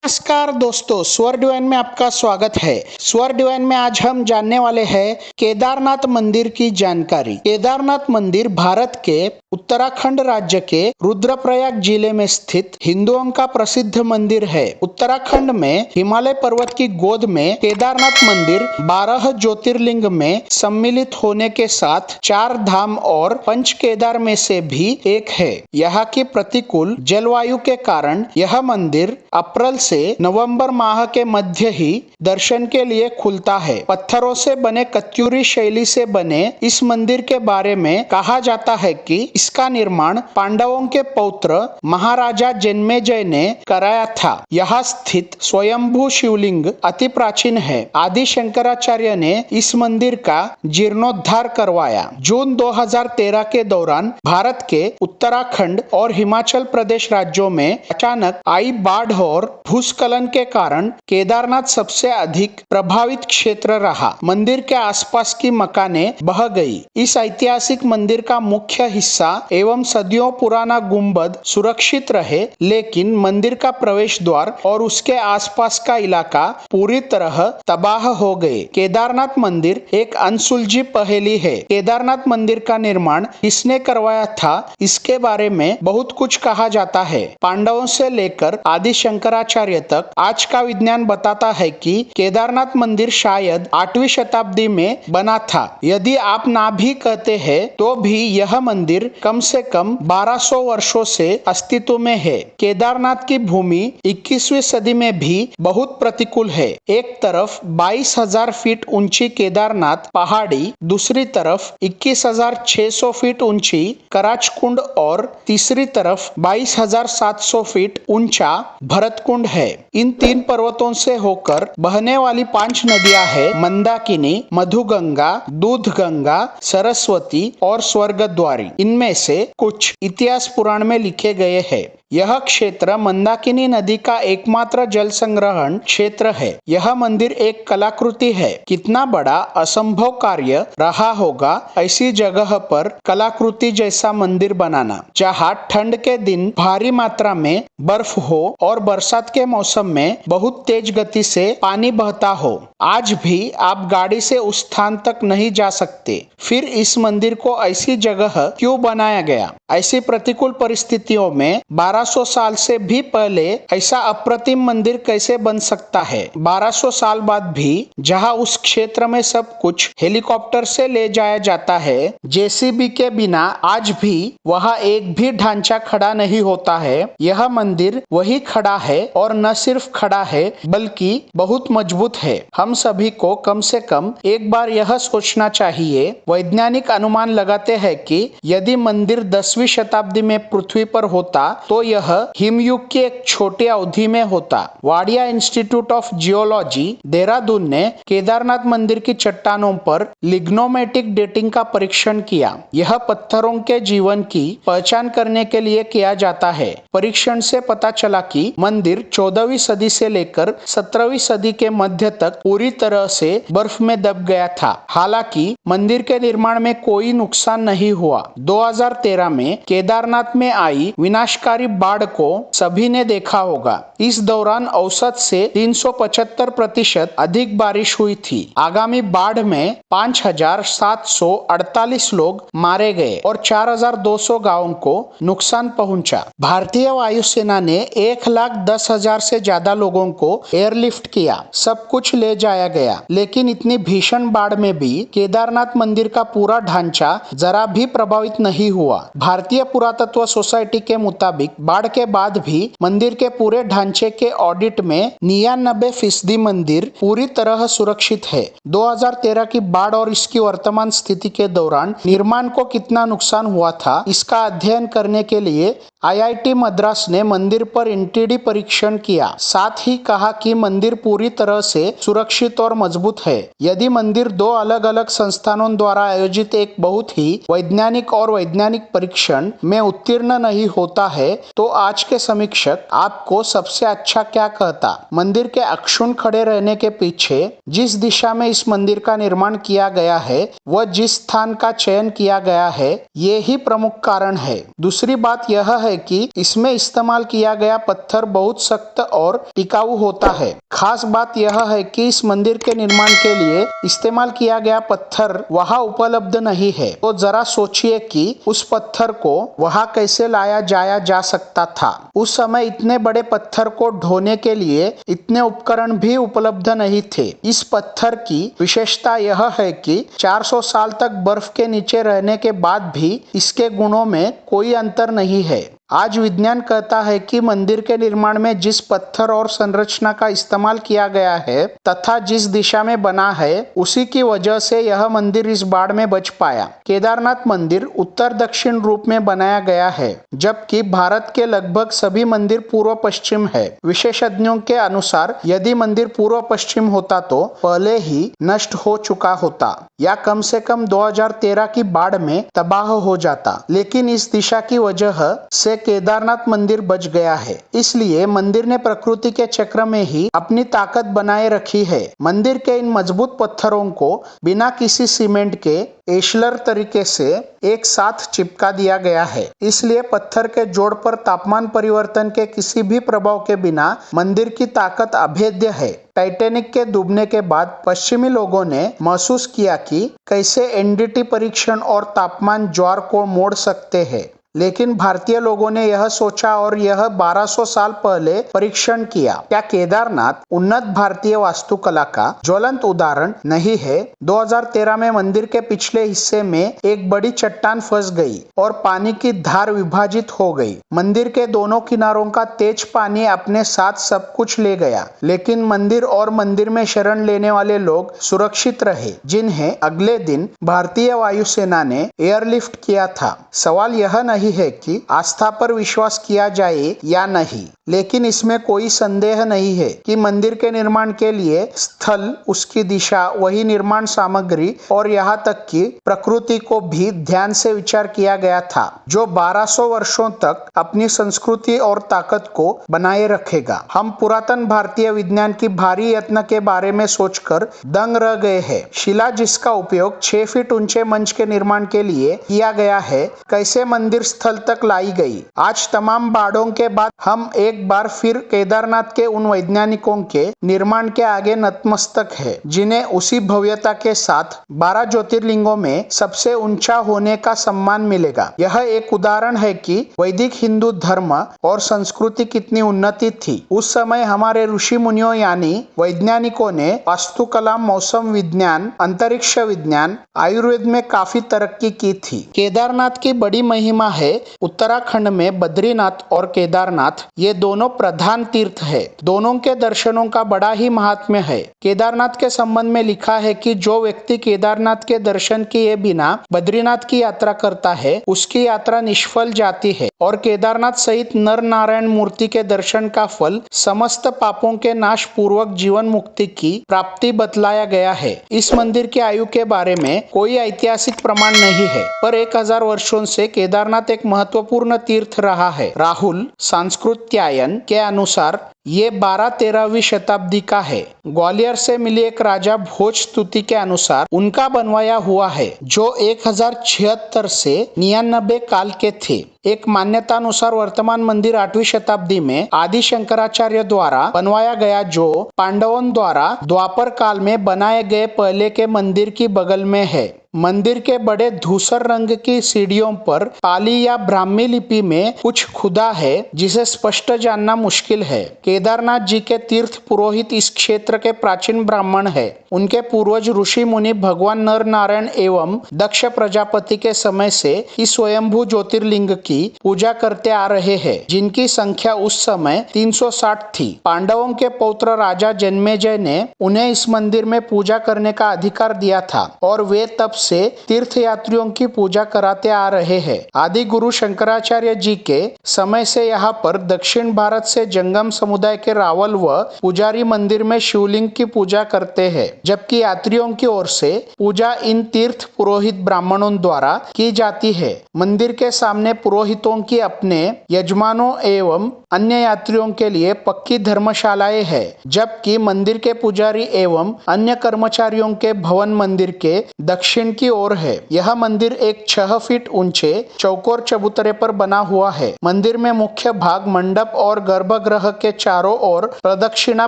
नमस्कार दोस्तों, स्वर डिवाइन में आपका स्वागत है। स्वर डिवाइन में आज हम जानने वाले हैं केदारनाथ मंदिर की जानकारी। केदारनाथ मंदिर भारत के उत्तराखंड राज्य के रुद्रप्रयाग जिले में स्थित हिंदुओं का प्रसिद्ध मंदिर है। उत्तराखंड में हिमालय पर्वत की गोद में केदारनाथ मंदिर 12 ज्योतिर्लिंग में सम्मिलित होने के साथ 4 धाम और पंच केदार में से भी एक है। यहाँ की प्रतिकूल जलवायु के कारण यह मंदिर अप्रैल से नवंबर माह के मध्य ही दर्शन के लिए खुलता है। पत्थरों से बने कत्यूरी शैली से बने इस मंदिर के बारे में कहा जाता है कि इसका निर्माण पांडवों के पौत्र महाराजा जन्मेजय ने कराया था। यहाँ स्थित स्वयंभू शिवलिंग अति प्राचीन है। आदि शंकराचार्य ने इस मंदिर का जीर्णोद्धार करवाया। जून 2013 के दौरान भारत के उत्तराखंड और हिमाचल प्रदेश राज्यों में अचानक आई बाढ़ और भूस्खलन के कारण केदारनाथ सबसे अधिक प्रभावित क्षेत्र रहा। मंदिर के आसपास की मकानें बह गई। इस ऐतिहासिक मंदिर का मुख्य हिस्सा एवं सदियों पुराना गुंबद सुरक्षित रहे, लेकिन मंदिर का प्रवेश द्वार और उसके आसपास का इलाका पूरी तरह तबाह हो गए। केदारनाथ मंदिर एक अनसुलझी पहेली है। केदारनाथ मंदिर का निर्माण किसने करवाया था, इसके बारे में बहुत कुछ कहा जाता है। पांडवों से लेकर आदि शंकराचार्य तक आज का विज्ञान बताता है कि केदारनाथ मंदिर शायद 8वीं शताब्दी में बना था। यदि आप ना भी कहते हैं तो भी यह मंदिर कम से कम 1200 वर्षों से अस्तित्व में है। केदारनाथ की भूमि 21वीं सदी में भी बहुत प्रतिकूल है। एक तरफ 22,000 फीट ऊंची केदारनाथ पहाड़ी, दूसरी तरफ 21,600 फीट ऊंची कराचकुंड और तीसरी तरफ 22,700 फीट ऊंचा भरतकुंड है। इन 3 पर्वतों से होकर बहने वाली 5 नदियां हैं मंदाकिनी, मधुगंगा, दूधगंगा, सरस्वती और स्वर्गद्वारी। इनमें से कुछ इतिहास पुराण में लिखे गए हैं। यह क्षेत्र मंदाकिनी नदी का एकमात्र जल संग्रहण क्षेत्र है। यह मंदिर एक कलाकृति है। कितना बड़ा असंभव कार्य रहा होगा ऐसी जगह पर कलाकृति जैसा मंदिर बनाना, जहाँ ठंड के दिन भारी मात्रा में बर्फ हो और बरसात के मौसम में बहुत तेज गति से पानी बहता हो। आज भी आप गाड़ी से उस स्थान तक नहीं जा सकते। फिर इस मंदिर को ऐसी जगह क्यों बनाया गया? ऐसी प्रतिकूल परिस्थितियों में 1200 साल से भी पहले ऐसा अप्रतिम मंदिर कैसे बन सकता है? 1200 साल बाद भी जहां उस क्षेत्र में सब कुछ हेलीकॉप्टर से ले जाया जाता है, जेसीबी के बिना आज भी वहां एक भी ढांचा खड़ा नहीं होता है। यह मंदिर वही खड़ा है और न सिर्फ खड़ा है बल्कि बहुत मजबूत है। हम सभी को कम से कम एक बार यह सोचना चाहिए। वैज्ञानिक अनुमान लगाते हैं कि यदि मंदिर 10वीं शताब्दी में पृथ्वी पर होता तो यह हिमयुग की एक छोटी अवधि में होता। Wadia institute of geology Dehradun ने केदारनाथ मंदिर की चट्टानों पर लिग्नोमेटिक डेटिंग का परीक्षण किया। यह पत्थरों के जीवन की पहचान करने के लिए किया जाता है। परीक्षण से पता चला कि मंदिर 14वीं सदी से लेकर 17वीं सदी के मध्य तक पूरी तरह से बर्फ में दब गया था। हालांकि मंदिर के निर्माण में कोई नुकसान नहीं हुआ। 2013 में केदारनाथ में आई विनाशकारी बाढ़ को सभी ने देखा होगा। इस दौरान औसत से 375% अधिक बारिश हुई थी। आगामी बाढ़ में 5,748 लोग मारे गए और 4,200 गांवों को नुकसान पहुंचा। भारतीय वायुसेना ने 1,10,000 से ज्यादा लोगों को एयरलिफ्ट किया। सब कुछ ले जाया गया, लेकिन इतनी भीषण बाढ़ में भी केदारनाथ मंदिर का पूरा ढांचा जरा भी प्रभावित नहीं हुआ। भारतीय पुरातत्व सोसाइटी के मुताबिक बाढ़ के बाद भी मंदिर के पूरे ढांचे के ऑडिट में 99% मंदिर पूरी तरह सुरक्षित है। 2013 की बाढ़ और इसकी वर्तमान स्थिति के दौरान निर्माण को कितना नुकसान हुआ था, इसका अध्ययन करने के लिए IIT मद्रास ने मंदिर पर NTD परीक्षण किया। साथ ही कहा कि मंदिर पूरी तरह से सुरक्षित सुरक्षित और मजबूत है। यदि मंदिर दो अलग अलग संस्थानों द्वारा आयोजित एक बहुत ही वैज्ञानिक और वैज्ञानिक परीक्षण में उत्तीर्ण नहीं होता है तो आज के समीक्षक आपको सबसे अच्छा क्या कहता? मंदिर के अक्षुण्ण खड़े रहने के पीछे जिस दिशा में इस मंदिर का निर्माण किया गया है व जिस स्थान का चयन किया गया है ये ही प्रमुख कारण है। दूसरी बात यह है कि इसमें इस्तेमाल किया गया पत्थर बहुत सख्त और टिकाऊ होता है। खास बात यह है कि इस मंदिर के निर्माण के लिए इस्तेमाल किया गया पत्थर वहां उपलब्ध नहीं है। तो जरा सोचिए कि उस पत्थर को वहां कैसे लाया जाया जा सकता था। उस समय इतने बड़े पत्थर को ढोने के लिए इतने उपकरण भी उपलब्ध नहीं थे। इस पत्थर की विशेषता यह है कि 400 साल तक बर्फ के नीचे रहने के बाद भी इसके गुणों में कोई अंतर नहीं है। आज विज्ञान कहता है कि मंदिर के निर्माण में जिस पत्थर और संरचना का इस्तेमाल किया गया है तथा जिस दिशा में बना है उसी की वजह से यह मंदिर इस बाढ़ में बच पाया। केदारनाथ मंदिर उत्तर दक्षिण रूप में बनाया गया है जबकि भारत के लगभग सभी मंदिर पूर्व पश्चिम है। विशेषज्ञों के अनुसार यदि मंदिर पूर्व पश्चिम होता तो पहले ही नष्ट हो चुका होता या कम से कम 2013 की बाढ़ में तबाह हो जाता, लेकिन इस दिशा की वजह से केदारनाथ मंदिर बच गया है। इसलिए मंदिर ने प्रकृति के चक्र में ही अपनी ताकत बनाए रखी है। मंदिर के इन मजबूत पत्थरों को बिना किसी सीमेंट के एशलर तरीके से एक साथ चिपका दिया गया है। इसलिए पत्थर के जोड़ पर तापमान परिवर्तन के किसी भी प्रभाव के बिना मंदिर की ताकत अभेद्य है। टाइटैनिक के डूबने के बाद पश्चिमी लोगों ने महसूस किया कि कैसे एनडीटी परीक्षण और तापमान ज्वार को मोड़ सकते हैं, लेकिन भारतीय लोगों ने यह सोचा और यह 1200 साल पहले परीक्षण किया। क्या केदारनाथ उन्नत भारतीय वास्तुकला का ज्वलंत उदाहरण नहीं है? 2013 में मंदिर के पिछले हिस्से में एक बड़ी चट्टान फंस गई और पानी की धार विभाजित हो गई। मंदिर के दोनों किनारों का तेज पानी अपने साथ सब कुछ ले गया, लेकिन मंदिर और मंदिर में शरण लेने वाले लोग सुरक्षित रहे, जिन्हें अगले दिन भारतीय वायुसेना ने एयरलिफ्ट किया था। सवाल यह नहीं है कि आस्था पर विश्वास किया जाए या नहीं, लेकिन इसमें कोई संदेह नहीं है कि मंदिर के निर्माण के लिए स्थल, उसकी दिशा, वही निर्माण सामग्री और यहाँ तक कि प्रकृति को भी ध्यान से विचार किया गया था, जो 1200 वर्षों तक अपनी संस्कृति और ताकत को बनाए रखेगा। हम पुरातन भारतीय विज्ञान की भारी यत्न के बारे में सोचकर दंग रह गए हैं। शिला जिसका उपयोग 6 फीट ऊंचे मंच के निर्माण के लिए किया गया है, कैसे मंदिर स्थल तक लाई गई। आज तमाम बाढ़ों के बाद हम एक बार फिर केदारनाथ के उन वैज्ञानिकों के निर्माण के आगे नतमस्तक है, जिन्हें उसी भव्यता के साथ 12 ज्योतिर्लिंगों में सबसे ऊंचा होने का सम्मान मिलेगा। यह एक उदाहरण है कि वैदिक हिंदू धर्म और संस्कृति कितनी उन्नति थी। उस समय हमारे ऋषि मुनियों यानी वैज्ञानिकों ने वास्तुकला, मौसम विज्ञान, अंतरिक्ष विज्ञान, आयुर्वेद में काफी तरक्की की थी। केदारनाथ की बड़ी महिमा है। उत्तराखंड में बद्रीनाथ और केदारनाथ ये दोनों प्रधान तीर्थ है। दोनों के दर्शनों का बड़ा ही महात्म्य है। केदारनाथ के संबंध में लिखा है कि जो व्यक्ति केदारनाथ के दर्शन किए बिना बद्रीनाथ की यात्रा करता है उसकी यात्रा निष्फल जाती है और केदारनाथ सहित नर नारायण मूर्ति के दर्शन का फल समस्त पापों के नाश पूर्वक जीवन मुक्ति की प्राप्ति बतलाया गया है। इस मंदिर की आयु के बारे में कोई ऐतिहासिक प्रमाण नहीं है, पर 1000 वर्षों से केदारनाथ एक महत्वपूर्ण तीर्थ रहा है। राहुल सांस्कृत्यायन के अनुसार ये 12-13वीं शताब्दी का है। ग्वालियर से मिली एक राजा भोज स्तुति के अनुसार उनका बनवाया हुआ है, जो 1076 से 99 काल के थे। एक मान्यता अनुसार वर्तमान मंदिर 8वीं शताब्दी में आदि शंकराचार्य द्वारा बनवाया गया, जो पांडवों द्वारा द्वापर काल में बनाए गए पहले के मंदिर की बगल में है। मंदिर के बड़े धूसर रंग की सीढ़ियों पर पाली या ब्राह्मी लिपि में कुछ खुदा है, जिसे स्पष्ट जानना मुश्किल है। केदारनाथ जी के तीर्थ पुरोहित इस क्षेत्र के प्राचीन ब्राह्मण है। उनके पूर्वज ऋषि मुनि भगवान नर नारायण एवं दक्ष प्रजापति के समय से इस स्वयंभू ज्योतिर्लिंग की पूजा करते आ रहे हैं, जिनकी संख्या उस समय 360 थी। पांडवों के पौत्र राजा जन्मेजय ने उन्हें इस मंदिर में पूजा करने का अधिकार दिया था और वे तब से तीर्थयात्रियों की पूजा कराते आ रहे हैं। आदि गुरु शंकराचार्य जी के समय से यहाँ पर दक्षिण भारत से जंगम समुदाय के रावल व पुजारी मंदिर में शिवलिंग की पूजा करते हैं, जबकि यात्रियों की ओर से पूजा इन तीर्थ पुरोहित ब्राह्मणों द्वारा की जाती है। मंदिर के सामने पुरोहितों की अपने यजमानों एवं अन्य यात्रियों के लिए पक्की धर्मशालाएं हैं, जबकि मंदिर के पुजारी एवं अन्य कर्मचारियों के भवन मंदिर के दक्षिण की ओर है। यह मंदिर एक 6 फीट ऊंचे चौकोर चबूतरे पर बना हुआ है। मंदिर में मुख्य भाग मंडप और गर्भगृह के चारों ओर प्रदक्षिणा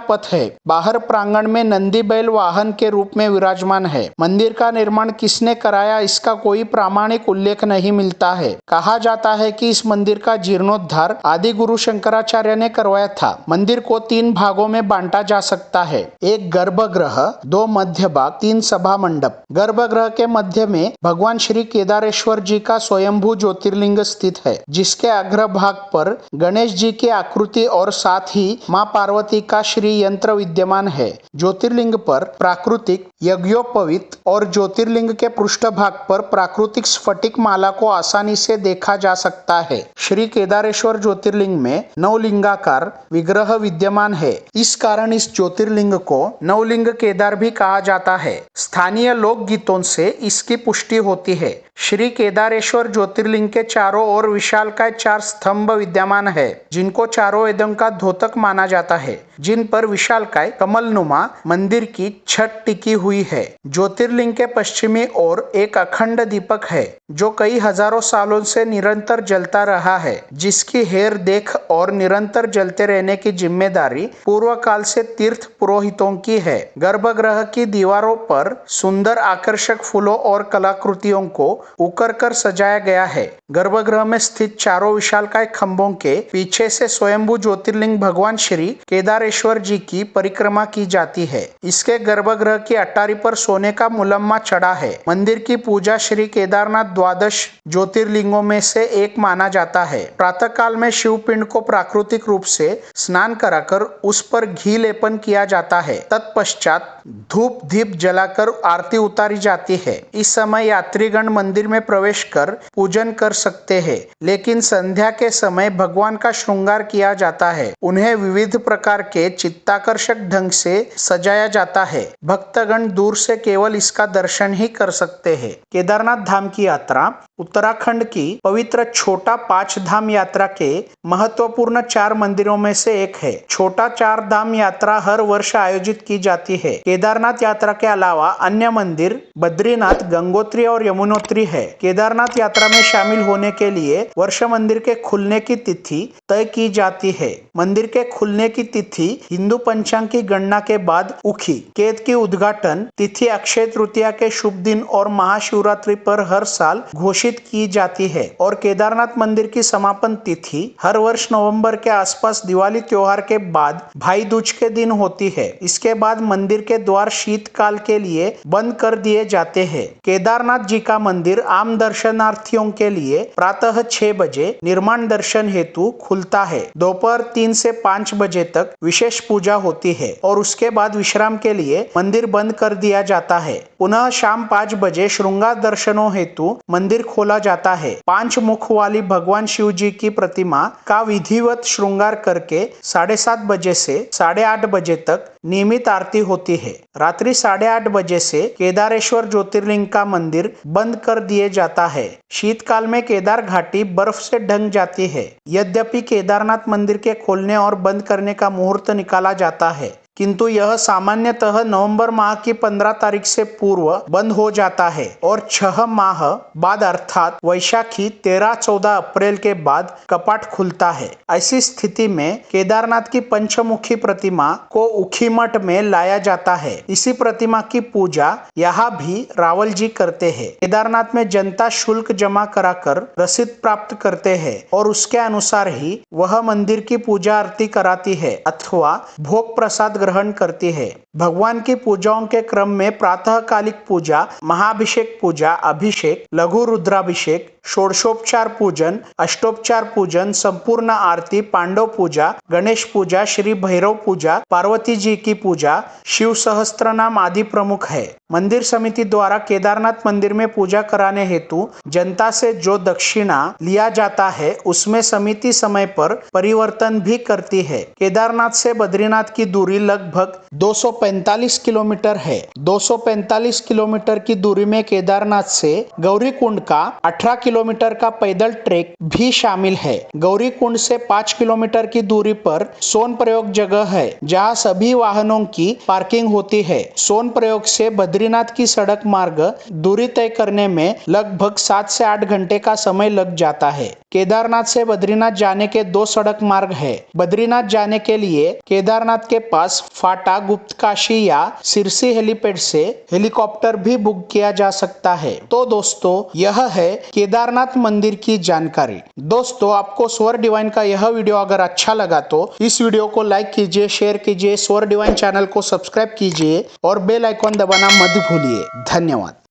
पथ है। बाहर प्रांगण में नंदी बैल वाहन के रूप में विराजमान है। मंदिर का निर्माण किसने कराया, इसका कोई प्रामाणिक उल्लेख नहीं मिलता है। कहा जाता है कि इस मंदिर का जीर्णोद्धार आदि गुरु शंकराचार्य ने करवाया था। मंदिर को 3 भागों में बांटा जा सकता है। एक गर्भगृह, 2 मध्य भाग, 3 सभा मंडप। गर्भगृह के मध्य में भगवान श्री केदारेश्वर जी का स्वयंभू ज्योतिर्लिंग स्थित है, जिसके अग्र भाग पर गणेश जी की आकृति और साथ ही मां पार्वती का श्री यंत्र विद्यमान है। ज्योतिर्लिंग पर प्राकृतिक यज्ञोपवीत और ज्योतिर्लिंग के पृष्ठ भाग पर प्राकृतिक स्फटिक माला को आसानी से देखा जा सकता है। श्री केदारेश्वर ज्योतिर्लिंग में नवलिंगाकार विग्रह विद्यमान है। इस कारण इस ज्योतिर्लिंग को नवलिंग केदार भी कहा जाता है। स्थानीय लोक गीतों से इसकी पुष्टि होती है। श्री केदारेश्वर ज्योतिर्लिंग के चारों ओर विशालकाय 4 स्तंभ विद्यमान है, जिनको चारों वेदों का द्योतक माना जाता है, जिन पर विशालकाय कमलनुमा मंदिर की छत टिकी हुई है। ज्योतिर्लिंग के पश्चिमी ओर एक अखंड दीपक है, जो कई हजारों सालों से निरंतर जलता रहा है, जिसकी हेर देख और निरंतर जलते रहने की जिम्मेदारी पूर्व काल से तीर्थ पुरोहितों की है। गर्भगृह की दीवारों पर सुंदर आकर्षक फूलों और कलाकृतियों को उकर कर सजाया गया है। गर्भगृह में स्थित चारों विशालकाय खंभों के पीछे से स्वयंभू ज्योतिर्लिंग भगवान श्री केदारेश्वर जी की परिक्रमा की जाती है। इसके गर्भगृह की अटारी पर सोने का मुलम्मा चढ़ा है। मंदिर की पूजा श्री केदारनाथ द्वादश ज्योतिर्लिंगों में से एक माना जाता है। प्रातः काल में शिव पिंड को प्राकृतिक रूप से स्नान कराकर उस पर घी लेपन किया जाता है। तत्पश्चात धूप दीप जलाकर आरती उतारी जाती है। इस समय यात्रीगण मंदिर में प्रवेश कर पूजन कर सकते हैं, लेकिन संध्या के समय भगवान का श्रृंगार किया जाता है। उन्हें विविध प्रकार के चित्ताकर्षक ढंग से सजाया जाता है। भक्तगण दूर से केवल इसका दर्शन ही कर सकते हैं। केदारनाथ धाम की यात्रा उत्तराखंड की पवित्र छोटा 5 धाम यात्रा के महत्वपूर्ण 4 मंदिरों में से एक है। छोटा 4 धाम यात्रा हर वर्ष आयोजित की जाती है। केदारनाथ यात्रा के अलावा अन्य मंदिर बद्रीनाथ, गंगोत्री और यमुनोत्री है। केदारनाथ यात्रा में शामिल होने के लिए वर्ष मंदिर के खुलने की तिथि तय की जाती है। मंदिर के खुलने की तिथि हिंदू पंचांग की गणना के बाद उखी। केद की उद्घाटन तिथि अक्षय तृतीया के शुभ दिन और महाशिवरात्रि पर हर साल घोषित की जाती है और केदारनाथ मंदिर की समापन तिथि हर वर्ष नवंबर के आसपास दिवाली त्योहार के बाद भाई दूज के दिन होती है। इसके बाद मंदिर के द्वार शीतकाल के लिए बंद कर दिए जाते हैं। केदारनाथ जी का मंदिर आम दर्शनार्थियों के लिए प्रातः 6 बजे निर्माण दर्शन हेतु खुलता है। दोपहर 3 से 5 बजे तक विशेष पूजा होती है और उसके बाद विश्राम के लिए मंदिर बंद कर दिया जाता है। पुनः शाम 5 बजे श्रृंगार दर्शनों हेतु मंदिर खोला जाता है। 5 मुख वाली भगवान शिव जी की प्रतिमा का विधिवत श्रृंगार करके 7:30 बजे से 8:30 बजे तक नियमित आरती होती है। रात्रि 8:30 बजे से केदारेश्वर ज्योतिर्लिंग का मंदिर बंद कर दिए जाता है। शीतकाल में केदार घाटी बर्फ से ढंक जाती है। यद्यपि केदारनाथ मंदिर के खोलने और बंद करने का मुहूर्त निकाला जाता है, किंतु यह सामान्यतः नवंबर माह की 15 तारीख से पूर्व बंद हो जाता है और 6 माह बाद अर्थात वैशाखी 13-14 अप्रैल के बाद कपाट खुलता है। ऐसी स्थिति में केदारनाथ की पंचमुखी प्रतिमा को उखीमठ में लाया जाता है। इसी प्रतिमा की पूजा यहाँ भी रावल जी करते हैं। केदारनाथ में जनता शुल्क जमा कराकर रसीद प्राप्त करते हैं और उसके अनुसार ही वह मंदिर की पूजा आरती कराती है अथवा भोग प्रसाद ग्रहण करती है। भगवान की पूजाओं के क्रम में प्रातःकालिक पूजा, महाभिषेक पूजा, अभिषेक, लघु रुद्राभिषेक, षोडशोपचार पूजन, अष्टोपचार पूजन, संपूर्ण आरती, पांडव पूजा, गणेश पूजा, श्री भैरव पूजा, पार्वती जी की पूजा, शिव सहस्त्रनाम आदि प्रमुख है। मंदिर समिति द्वारा केदारनाथ मंदिर में पूजा कराने हेतु जनता से जो दक्षिणा लिया जाता है उसमें समिति समय पर परिवर्तन भी करती है। केदारनाथ से बद्रीनाथ की दूरी लगभग 245 किलोमीटर है। 245 किलोमीटर की दूरी में केदारनाथ से गौरीकुंड का 18 किलोमीटर का पैदल ट्रैक भी शामिल है। गौरीकुंड से 5 किलोमीटर की दूरी पर सोन प्रयोग जगह है जहां सभी वाहनों की पार्किंग होती है। सोन प्रयोग से बद्रीनाथ की सड़क मार्ग दूरी तय करने में लगभग 7 से 8 घंटे का समय लग जाता है। केदारनाथ से बद्रीनाथ जाने के 2 सड़क मार्ग है। बद्रीनाथ जाने के लिए केदारनाथ के पास फाटा, गुप्तकाशी या सिरसी हेलीपैड से हेलीकॉप्टर भी बुक किया जा सकता है। तो दोस्तों, यह है केदारनाथ मंदिर की जानकारी। दोस्तों, आपको स्वर डिवाइन का यह वीडियो अगर अच्छा लगा तो इस वीडियो को लाइक कीजिए, शेयर कीजिए, स्वर डिवाइन चैनल को सब्सक्राइब कीजिए और बेल आइकॉन दबाना मत भूलिए। धन्यवाद।